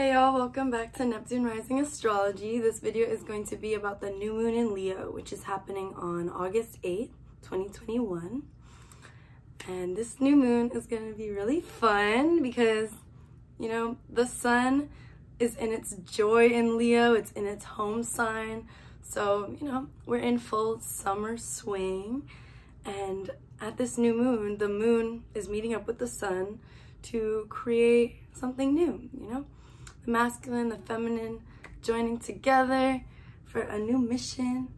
Hey y'all, welcome back to Neptune Rising Astrology. This video is going to be about the new moon in Leo, which is happening on August 8th, 2021. And this new moon is going to be really fun because, the sun is in its joy in Leo. It's in its home sign. So, we're in full summer swing. And at this new moon, the moon is meeting up with the sun to create something new, The masculine, the feminine joining together for a new mission.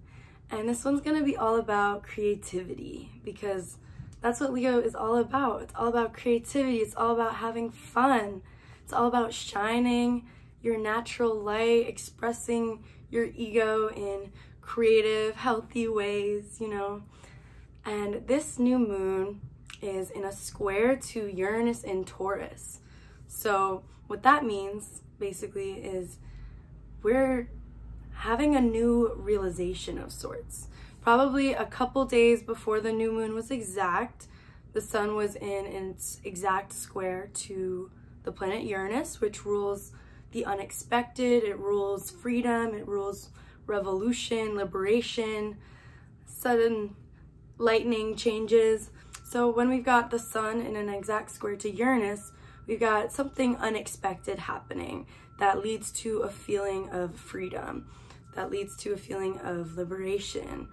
And this one's gonna be all about creativity because that's what Leo is all about. It's all about creativity. It's all about having fun. It's all about shining your natural light, expressing your ego in creative, healthy ways, And this new moon is in a square to Uranus in Taurus. So what that means basically is we're having a new realization of sorts. Probably a couple days before the new moon was exact, the sun was in its exact square to the planet Uranus, which rules the unexpected, it rules freedom, it rules revolution, liberation, sudden lightning changes. So when we've got the sun in an exact square to Uranus, we've got something unexpected happening that leads to a feeling of freedom, that leads to a feeling of liberation,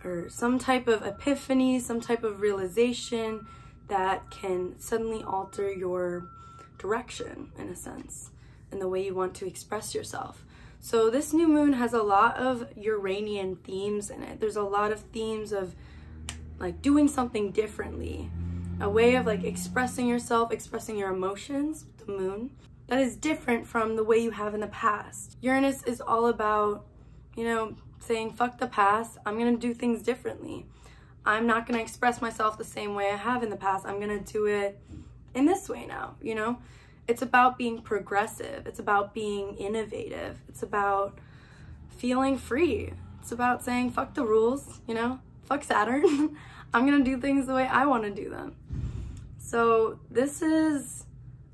or some type of epiphany, some type of realization that can suddenly alter your direction, in a sense, and the way you want to express yourself. So this new moon has a lot of Uranian themes in it. There's a lot of themes of like doing something differently, a way of like expressing yourself, expressing your emotions with the moon that is different from the way you have in the past. Uranus is all about, saying fuck the past, I'm gonna do things differently. I'm not gonna express myself the same way I have in the past. I'm gonna do it in this way now, It's about being progressive. It's about being innovative. It's about feeling free. It's about saying fuck the rules, fuck Saturn. I'm gonna do things the way I wanna do them. So this is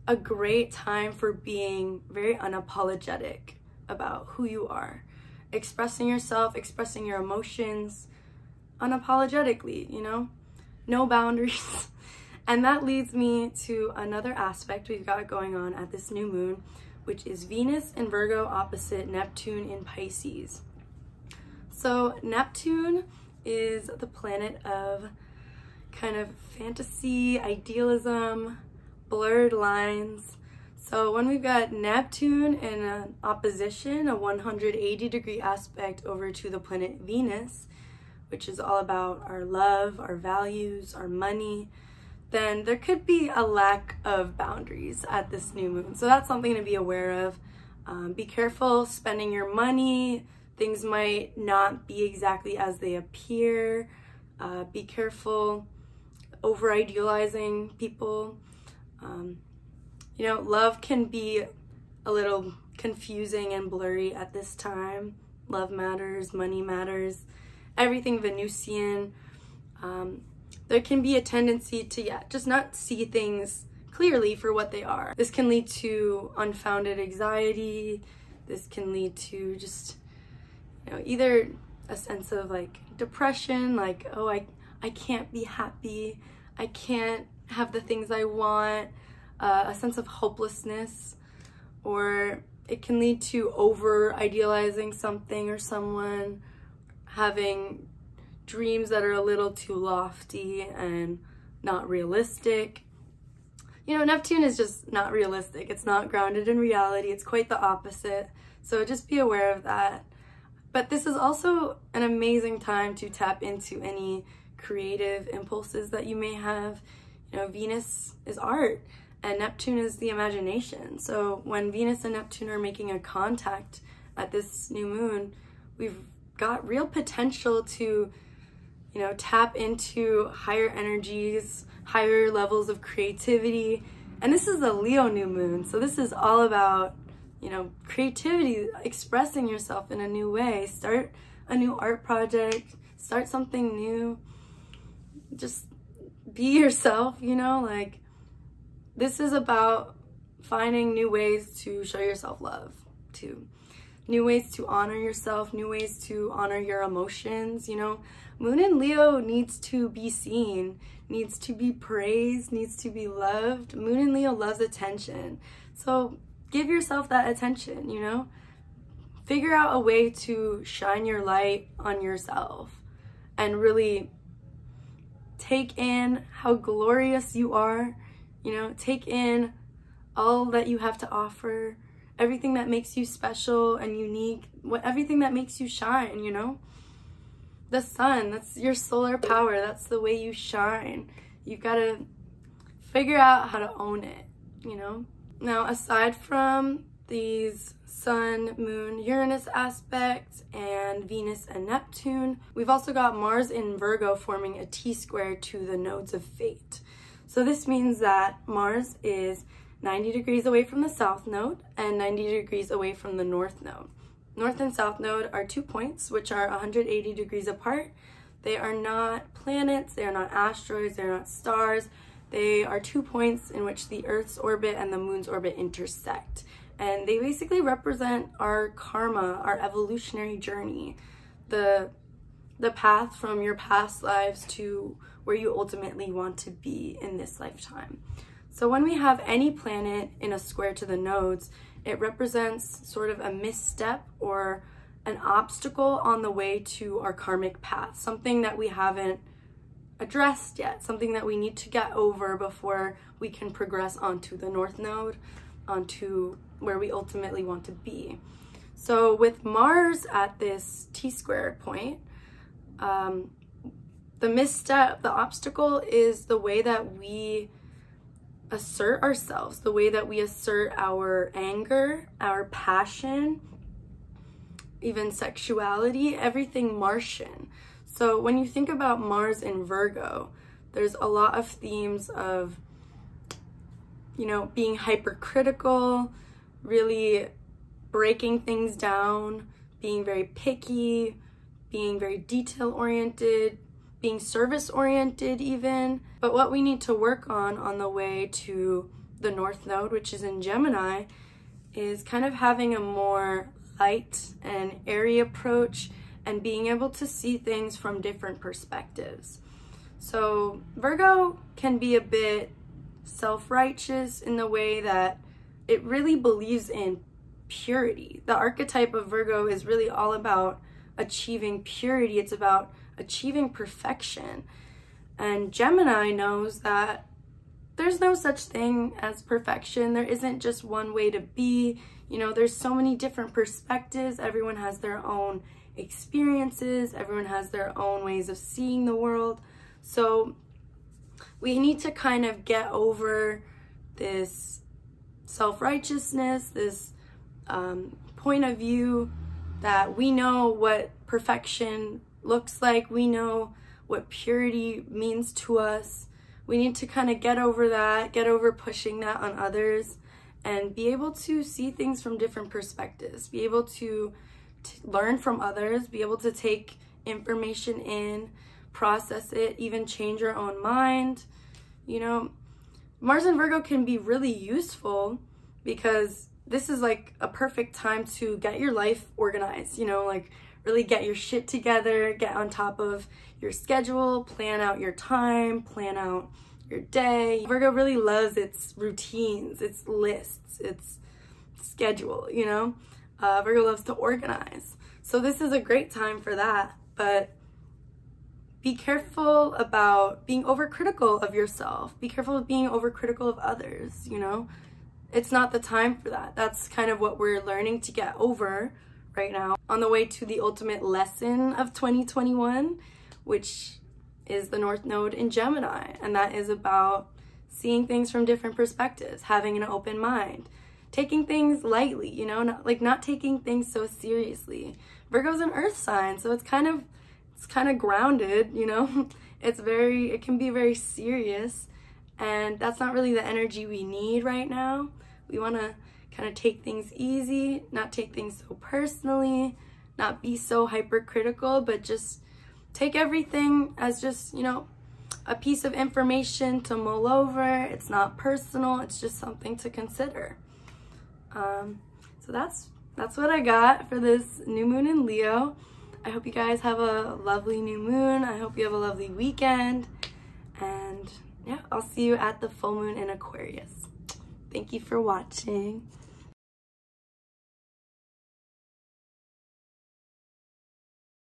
a great time for being very unapologetic about who you are. Expressing yourself, expressing your emotions unapologetically, no boundaries. And that leads me to another aspect we've got going on at this new moon, which is Venus in Virgo opposite Neptune in Pisces. So Neptune is the planet of kind of fantasy, idealism, blurred lines. So when we've got Neptune in an opposition, a 180-degree aspect over to the planet Venus, which is all about our love, our values, our money, then there could be a lack of boundaries at this new moon. So that's something to be aware of. Be careful spending your money. Things might not be exactly as they appear. Be careful over-idealizing people. Love can be a little confusing and blurry at this time. Love matters, money matters, everything Venusian. There can be a tendency to, just not see things clearly for what they are. This can lead to unfounded anxiety. This can lead to just, either a sense of like depression, like, oh, I can't be happy. I can't have the things I want. A sense of hopelessness, or it can lead to over idealizing something or someone, having dreams that are a little too lofty and not realistic. Neptune is just not realistic. It's not grounded in reality. It's quite the opposite. So just be aware of that. But this is also an amazing time to tap into any creative impulses that you may have. Venus is art and Neptune is the imagination. So when Venus and Neptune are making a contact at this new moon, we've got real potential to tap into higher energies, higher levels of creativity. And this is a Leo new moon. So this is all about, creativity, expressing yourself in a new way. Start a new art project, start something new. Just be yourself, this is about finding new ways to show yourself love, to new ways to honor yourself, new ways to honor your emotions. You know, Moon in Leo needs to be seen, needs to be praised, needs to be loved. Moon in Leo loves attention. So give yourself that attention, you know? Figure out a way to shine your light on yourself and really take in how glorious you are, you know? Take in all that you have to offer, everything that makes you special and unique, everything that makes you shine, you know? The sun, that's your solar power, that's the way you shine. You've got to figure out how to own it, you know? Now, aside from these Sun, Moon, Uranus aspects and Venus and Neptune, we've also got Mars in Virgo forming a T-square to the nodes of fate. So this means that Mars is 90 degrees away from the south node and 90 degrees away from the north node. North and south node are 2 points which are 180 degrees apart. They are not planets, they are not asteroids, they are not stars. They are 2 points in which the Earth's orbit and the Moon's orbit intersect. And they basically represent our karma, our evolutionary journey, the path from your past lives to where you ultimately want to be in this lifetime. So when we have any planet in a square to the nodes, it represents sort of a misstep or an obstacle on the way to our karmic path, something that we haven't addressed yet, something that we need to get over before we can progress onto the north node, onto where we ultimately want to be. So with Mars at this T-square point, the misstep, the obstacle is the way that we assert ourselves, the way that we assert our anger, our passion, even sexuality, everything Martian. So when you think about Mars in Virgo, there's a lot of themes of, you know, being hypercritical, really breaking things down, being very picky, being very detail-oriented, being service-oriented even. But what we need to work on the way to the North Node, which is in Gemini, is kind of having a more light and airy approach and being able to see things from different perspectives. So Virgo can be a bit self-righteous in the way that it really believes in purity. The archetype of Virgo is really all about achieving purity. It's about achieving perfection. And Gemini knows that there's no such thing as perfection. There isn't just one way to be. You know, there's so many different perspectives. Everyone has their own experiences. Everyone has their own ways of seeing the world. So we need to kind of get over this self-righteousness, this point of view that we know what perfection looks like. We know what purity means to us. We need to kind of get over that, get over pushing that on others, and be able to see things from different perspectives, be able to learn from others, be able to take information in, process it, even change your own mind. You know, Mars in Virgo can be really useful because this is like a perfect time to get your life organized, you know, like really get your shit together, get on top of your schedule, plan out your time, plan out your day. Virgo really loves its routines, its lists, its schedule, you know? Virgo loves to organize. So this is a great time for that, but be careful about being overcritical of yourself. Be careful of being overcritical of others, you know? It's not the time for that. That's kind of what we're learning to get over right now on the way to the ultimate lesson of 2021, which is the North Node in Gemini. And that is about seeing things from different perspectives, having an open mind, taking things lightly, you know, not taking things so seriously. Virgo's an earth sign, so it's kind of grounded, you know. It can be very serious, and that's not really the energy we need right now. We want to kind of take things easy, not take things so personally, not be so hypercritical, but just take everything as just, you know, a piece of information to mull over. It's not personal. It's just something to consider. So that's what I got for this new moon in Leo. I hope you guys have a lovely new moon. I hope you have a lovely weekend. And yeah, I'll see you at the full moon in Aquarius. Thank you for watching.